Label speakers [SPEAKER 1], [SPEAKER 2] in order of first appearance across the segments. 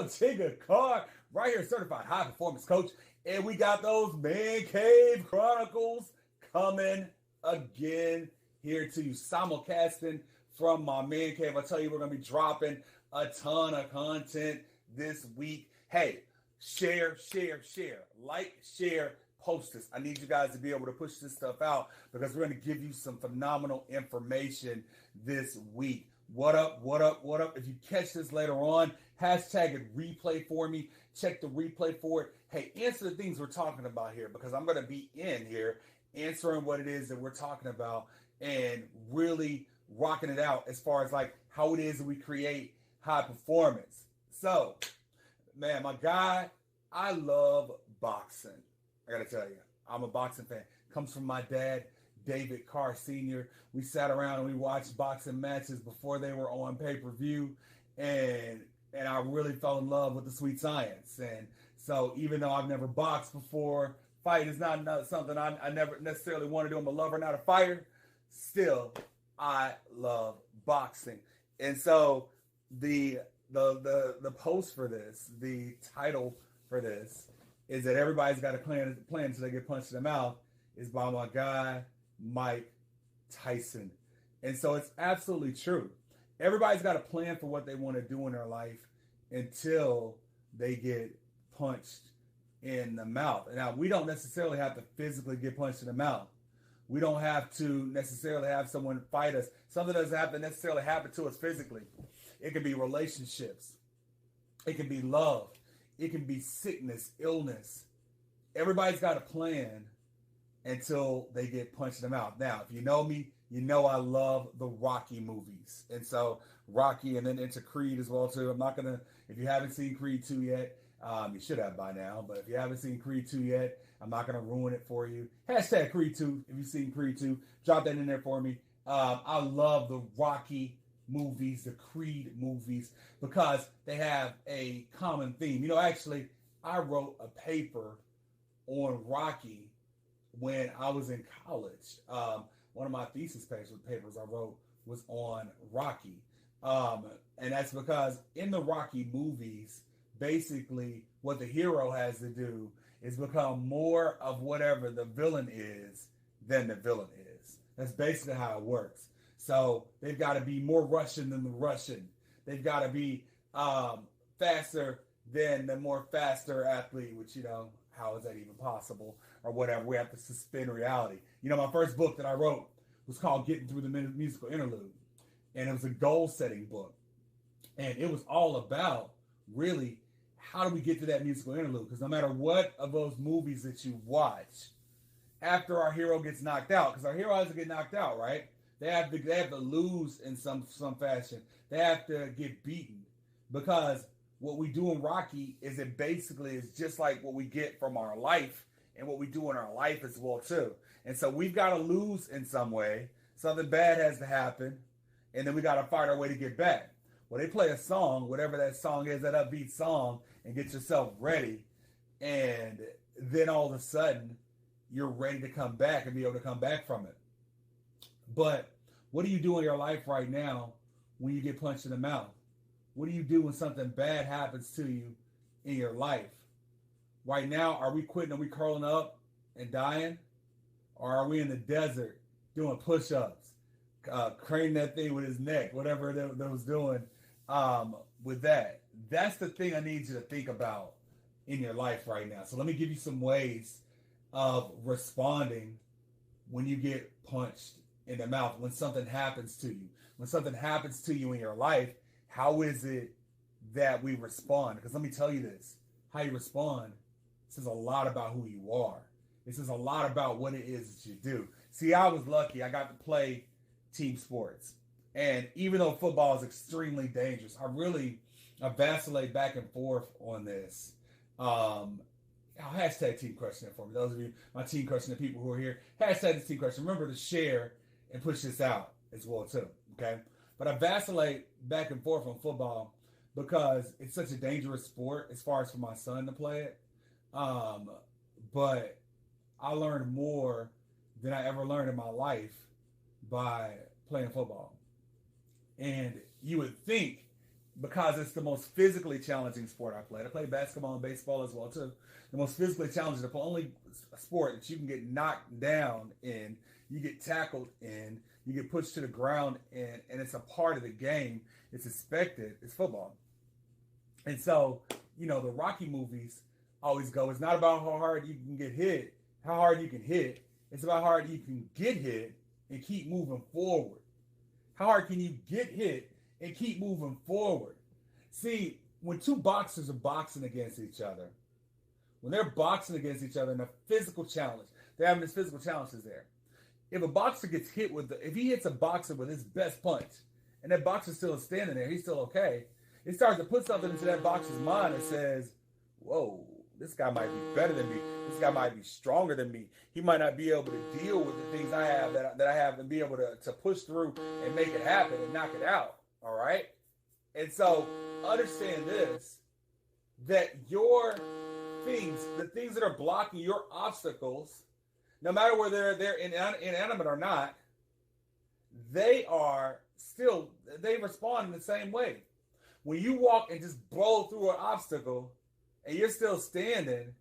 [SPEAKER 1] Tigger Carr, right here, certified high performance coach. And we got those Man Cave Chronicles coming again here to you, simulcasting from my Man Cave. I tell you, we're going to be dropping a ton of content this week. Hey, share, like, share, post this. I need you guys to be able to push this stuff out because we're going to give you some phenomenal information this week. What up? If you catch this later on, hashtag it replay for me. Check the replay for it. Hey, answer the things we're talking about here because I'm going to be in here answering what it is that we're talking about and really rocking it out as far as like how it is that we create high performance. So, man, my guy, I love boxing. I got to tell you, I'm a boxing fan. Comes from my dad, David Carr Sr. We sat around and we watched boxing matches before they were on pay-per-view, and I really fell in love with the sweet science. And so even though I've never boxed before, fight is not something I never necessarily want to do. I'm a lover, not a fighter. Still, I love boxing. And so the post for this, the title for this, is that everybody's got a plan until they get punched in the mouth, is by my guy, Mike Tyson. And so it's absolutely true. Everybody's got a plan for what they want to do in their life until they get punched in the mouth. Now, we don't necessarily have to physically get punched in the mouth. We don't have to necessarily have someone fight us. Something doesn't have to necessarily happen to us physically. It can be relationships. It can be love. It can be sickness, illness. Everybody's got a plan until they get punched in the mouth. Now, if you know me, you know I love the Rocky movies. And so Rocky and then into Creed as well too. I'm not going to, if you haven't seen Creed 2 yet, you should have by now, but if you haven't seen Creed 2 yet, I'm not going to ruin it for you. Hashtag Creed 2, if you've seen Creed 2, drop that in there for me. I love the Rocky movies, the Creed movies, because they have a common theme. You know, actually, I wrote a paper on Rocky when I was in college. One of my thesis papers I wrote was on Rocky. And that's because in the Rocky movies, basically what the hero has to do is become more of whatever the villain is than the villain is. That's basically how it works. So they've got to be more Russian than the Russian. They've got to be faster than the more faster athlete, which, you know, how is that even possible or whatever? We have to suspend reality. You know, my first book that I wrote was called Getting Through the Musical Interlude. And it was a goal-setting book. And it was all about, really, how do we get to that musical interlude? Because no matter what of those movies that you watch, after our hero gets knocked out, because our hero has to get knocked out, right? They have to lose in some fashion. They have to get beaten. Because what we do in Rocky is it basically is just like what we get from our life and what we do in our life as well too. And so we've got to lose in some way. Something bad has to happen. And then we got to fight our way to get back. Well, they play a song, whatever that song is, that upbeat song, and get yourself ready. And then all of a sudden, you're ready to come back and be able to come back from it. But what do you do in your life right now when you get punched in the mouth? What do you do when something bad happens to you in your life? Right now, are we quitting? Are we curling up and dying? Or are we in the desert doing push-ups, craning that thing with his neck, whatever that was doing with that? That's the thing I need you to think about in your life right now. So let me give you some ways of responding when you get punched in the mouth, when something happens to you. When something happens to you in your life, how is it that we respond? Because let me tell you this, how you respond says a lot about who you are. It says a lot about what it is that you do. See, I was lucky. I got to play team sports. And even though football is extremely dangerous, I vacillate back and forth on this. Hashtag team question for me. Those of you, my team question, the people who are here, hashtag this team question. Remember to share and push this out as well too, okay? But I vacillate back and forth on football because it's such a dangerous sport as far as for my son to play it. But I learned more than I ever learned in my life by playing football. And you would think because it's the most physically challenging sport I played. I played basketball and baseball as well too. The most physically challenging, the only sport that you can get knocked down in, you get tackled in, you get pushed to the ground in, and it's a part of the game. It's expected. It's football. And so, the Rocky movies always go, it's not about how hard you can get hit, how hard you can hit. It's about how hard you can get hit and keep moving forward. How hard can you get hit and keep moving forward? See, when two boxers are boxing against each other, when they're boxing against each other in a physical challenge, they're having this physical challenge is there. If a boxer gets hit if he hits a boxer with his best punch, and that boxer's still standing there, he's still okay, it starts to put something into that boxer's mind that says, whoa, this guy might be better than me. This guy might be stronger than me. He might not be able to deal with the things I have that I have and be able to push through and make it happen and knock it out. All right? And so understand this, that your things, the things that are blocking your obstacles, no matter whether they're inanimate or not, they respond in the same way. When you walk and just blow through an obstacle and you're still standing,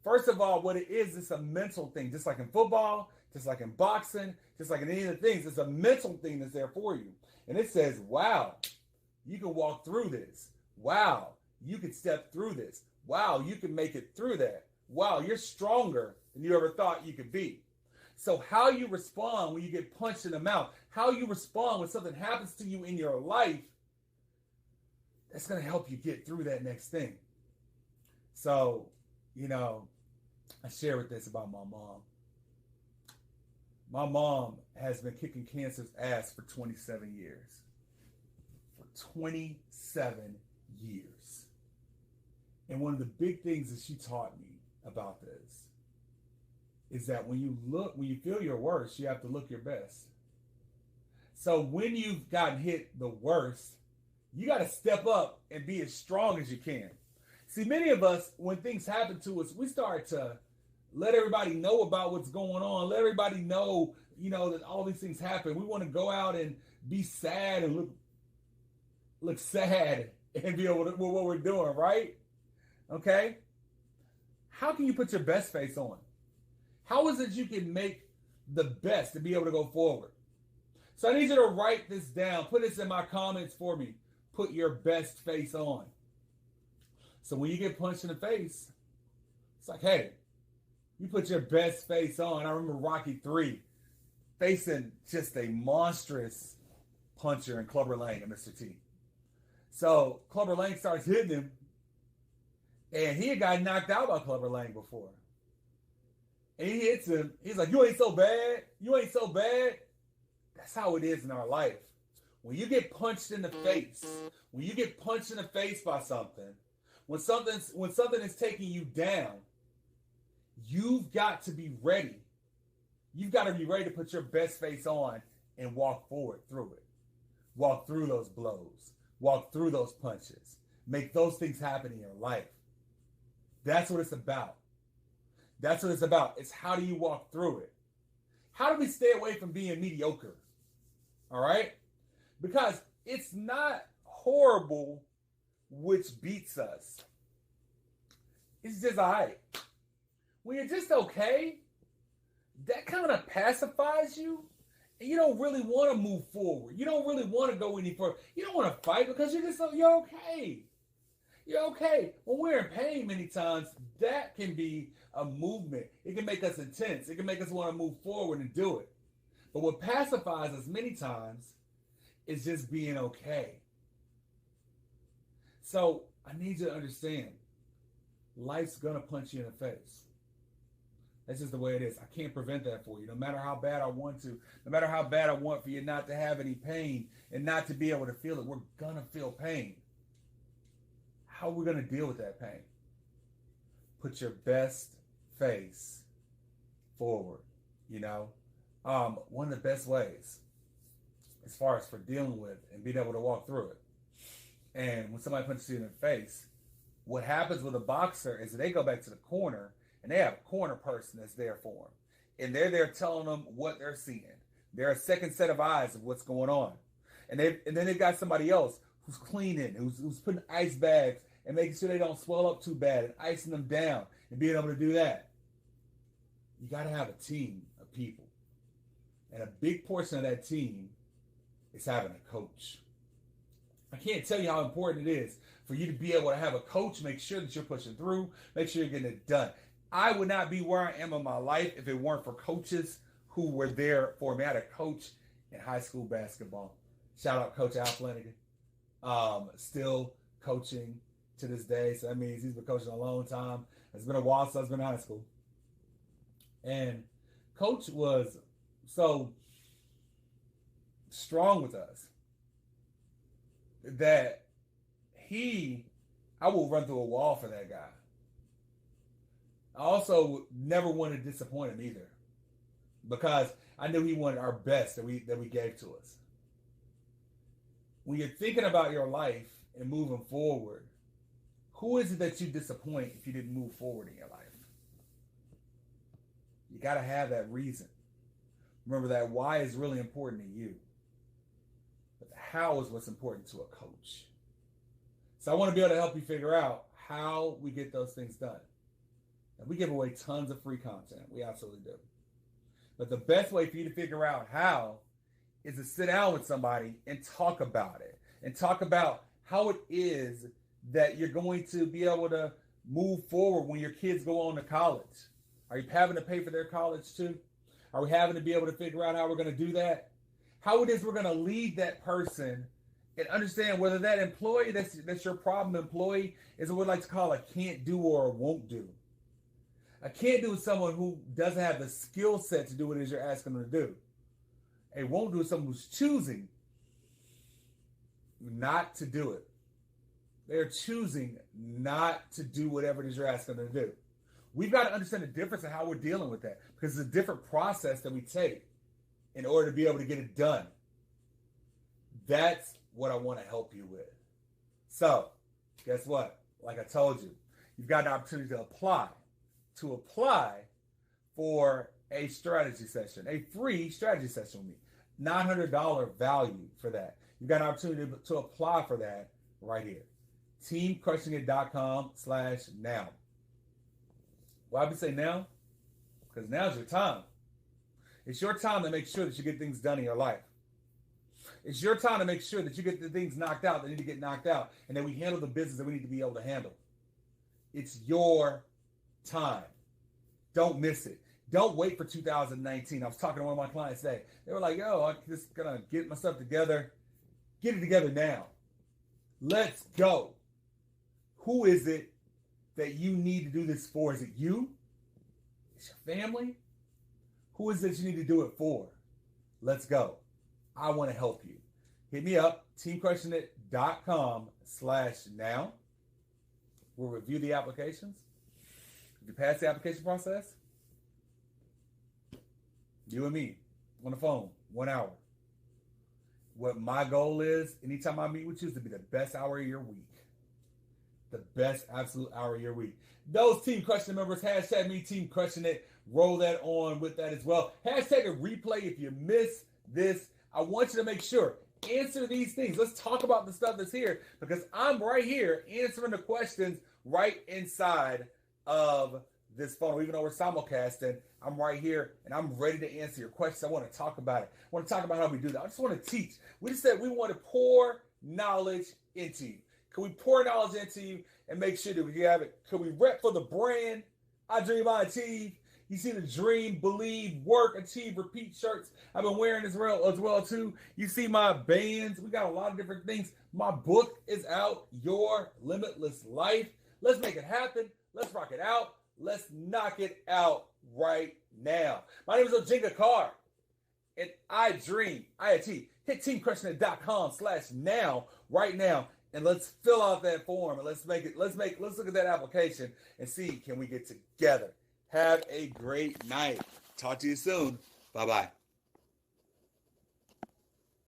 [SPEAKER 1] first of all, what it is, it's a mental thing. Just like in football, just like in boxing, just like in any of the things, it's a mental thing that's there for you. And it says, wow, you can walk through this. Wow, you can step through this. Wow, you can make it through that. Wow, you're stronger than you ever thought you could be. So how you respond when you get punched in the mouth, how you respond when something happens to you in your life, that's going to help you get through that next thing. So, I share with this about my mom. My mom has been kicking cancer's ass for 27 years. For 27 years. And one of the big things that she taught me about this is that when you feel your worst, you have to look your best. So when you've gotten hit the worst, you got to step up and be as strong as you can. See, many of us, when things happen to us, we start to let everybody know about what's going on. Let everybody know, that all these things happen. We want to go out and be sad and look sad and be able to with what we're doing, right? Okay? How can you put your best face on? How is it you can make the best to be able to go forward? So I need you to write this down. Put this in my comments for me. Put your best face on. So when you get punched in the face, it's like, hey, you put your best face on. I remember Rocky 3 facing just a monstrous puncher in Clubber Lang and Mr. T. So Clubber Lang starts hitting him, and he had gotten knocked out by Clubber Lang before. And he hits him. He's like, you ain't so bad. You ain't so bad. That's how it is in our life. When you get punched in the face, when you get punched in the face by something, when something is taking you down, you've got to be ready. You've got to be ready to put your best face on and walk forward through it. Walk through those blows. Walk through those punches. Make those things happen in your life. That's what it's about. That's what it's about. It's how do you walk through it? How do we stay away from being mediocre? All right? Because it's not horrible which beats us. It's just all right. When you're just okay, that kind of pacifies you. And you don't really want to move forward. You don't really want to go any further. You don't want to fight because you're okay. You're okay. When we're in pain many times, that can be a movement. It can make us intense. It can make us want to move forward and do it. But what pacifies us many times is just being okay. So I need you to understand, life's going to punch you in the face. That's just the way it is. I can't prevent that for you. No matter how bad I want to, no matter how bad I want for you not to have any pain and not to be able to feel it, we're going to feel pain. How are we going to deal with that pain? Put your best face forward, One of the best ways as far as for dealing with and being able to walk through it. And when somebody punches you in the face, what happens with a boxer is they go back to the corner and they have a corner person that's there for them. And they're there telling them what they're seeing. They're a second set of eyes of what's going on. And then they've got somebody else who's cleaning, who's putting ice bags and making sure they don't swell up too bad and icing them down and being able to do that. You got to have a team of people. And a big portion of that team is having a coach. I can't tell you how important it is for you to be able to have a coach, make sure that you're pushing through, make sure you're getting it done. I would not be where I am in my life if it weren't for coaches who were there for me. I had a coach in high school basketball. Shout out Coach Al Flanagan. Still coaching to this day. So that means he's been coaching a long time. It's been a while since I've been in high school. And Coach was so strong with us that I will run through a wall for that guy. I also never wanted to disappoint him either, because I knew he wanted our best that we gave to us. When you're thinking about your life and moving forward, who is it that you disappoint if you didn't move forward in your life? You got to have that reason. Remember that why is really important to you. But the how is what's important to a coach. So I want to be able to help you figure out how we get those things done. And we give away tons of free content. We absolutely do. But the best way for you to figure out how is to sit down with somebody and talk about it. And talk about how it is that you're going to be able to move forward when your kids go on to college. Are you having to pay for their college too? Are we having to be able to figure out how we're going to do that? How it is we're going to lead that person and understand whether that employee that's your problem employee is what we like to call a can't do or a won't do. A can't do is someone who doesn't have the skill set to do what it is you're asking them to do. A won't do is someone who's choosing not to do it. They're choosing not to do whatever it is you're asking them to do. We've got to understand the difference in how we're dealing with that, because it's a different process that we take in order to be able to get it done. That's what I want to help you with. So, guess what? Like I told you, you've got an opportunity to apply for a strategy session, a free strategy session with me. $900 value for that. You've got an opportunity to apply for that right here. teamcrushingit.com/now. Why would I say now? Because now's your time. It's your time to make sure that you get things done in your life. It's your time to make sure that you get the things knocked out that need to get knocked out, and that we handle the business that we need to be able to handle. It's your time. Don't miss it. Don't wait for 2019. I was talking to one of my clients today. They were like, yo, I'm just going to get my stuff together. Get it together now. Let's go. Who is it that you need to do this for? Is it you? Is your family? Who is it you need to do it for? Let's go. I want to help you. Hit me up, teamcrushingit.com/now. We'll review the applications. If you pass the application process, you and me on the phone, 1 hour. What my goal is, anytime I meet with you, is to be the best hour of your week. The best absolute hour of your week. Those Team Crushing It members, hashtag me Team Crushing It. Roll that on with that as well. Hashtag a replay if you miss this. I want you to make sure, answer these things. Let's talk about the stuff that's here, because I'm right here answering the questions right inside of this phone. Even though we're simulcasting, I'm right here and I'm ready to answer your questions. I want to talk about it. I want to talk about how we do that. I just want to teach. We just said we want to pour knowledge into you. Can we pour knowledge into you and make sure that we have it? Can we rep for the brand? I dream, I achieve. You see the dream, believe, work, achieve, repeat shirts. I've been wearing as well too. You see my bands. We got a lot of different things. My book is out, Your Limitless Life. Let's make it happen. Let's rock it out. Let's knock it out right now. My name is Ojinka Carr, and I dream, I achieve. Hit teamcrushingit.com/now right now, and let's fill out that form and let's look at that application and see, can we get together? Have a great night. Talk to you soon. Bye-bye.